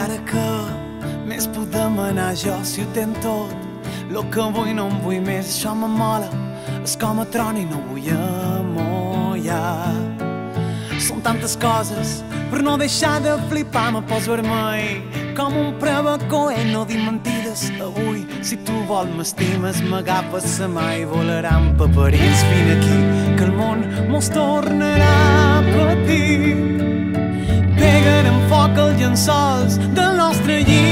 ara que més puc demanar jo si ho tenc tot. Lo que vull no en vull més, això m'amola. És com a tron i no vull amollar. Són tantes coses, per no deixar de flipar me poso vermell com un prebacó i no dir mentides. Avui, si tu vols m'estimes, m'agafes la mà i volaran paperins fins aquí, que el món mos tornarà a patir. Pegarem foc als llençols del nostre llit.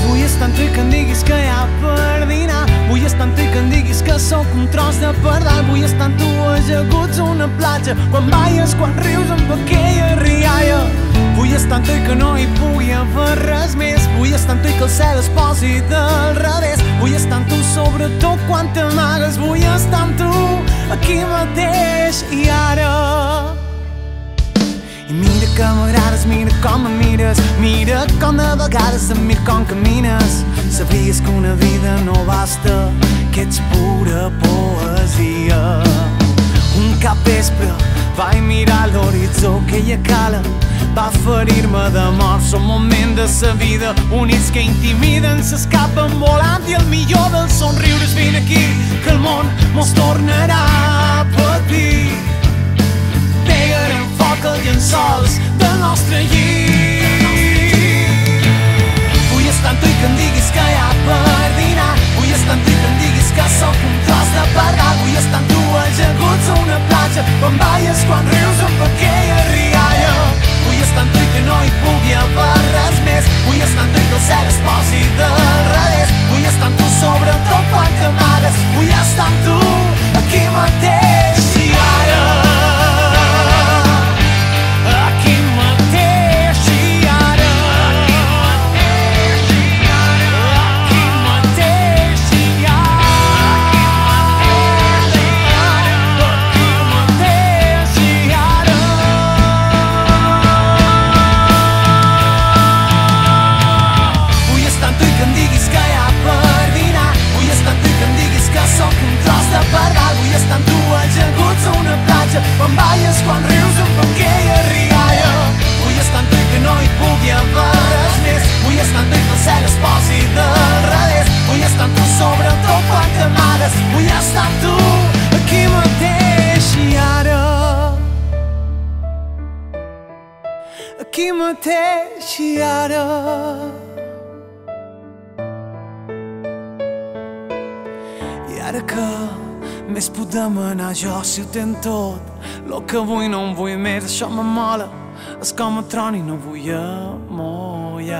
Vull estar amb tu i que em diguis que hi ha per dinar. Vull estar amb tu i que em diguis que sóc un tros de pardal. Vull estar amb tu ajaguts a una platja, quan balles, quan rius amb aquella rialla. Vull estar amb tu i que no hi pugui haver res més. Vull estar amb tu i que el cel es posi del revés. Vull estar amb tu sobretot quan t'amagues. Vull estar amb tu aquí mateix i ara. I mira que m'agrades, mira com em mires, mira com de vegades em miro com camines. Sabies que una vida no basta, que ets pura poesia. Un capvespre vaig mirar l'horitzó que hi cala, va ferir-me de mort. Són moments de sa vida units que intimiden, s'escapen volant i el millor dels somriures. Vine aquí, que el món mos tornarà a patir. Pegarem foc als llençols del nostre llit. Vull estar amb tu i que em diguis que hi ha per dinar. Vull estar amb tu i que em diguis que sóc un tros de pardal. Vull estar amb tu ajaguts a una platja, quan balles, quan rius amb aquella rialla. Vull estar amb tu i que no hi pugui haver res més. Vull estar amb tu i que el cel es posi del revés. Vull estar amb tu sobretot quan t'amagues. Vull estar amb tu aquí mateix i ara. Quan balles, quan rius amb aquella rialla. Vull estar amb tu i que no hi pugui haver res més. Vull estar amb tu i que el cel es posi del revés. Vull estar amb tu sobretot quan t'amagues. Vull estar amb tu aquí mateix i ara. Aquí mateix i ara. I ara que més puc demanar jo si ho tenc tot. Lo que vull no en vull més, això m'amola. És com a tron i no vull amollar.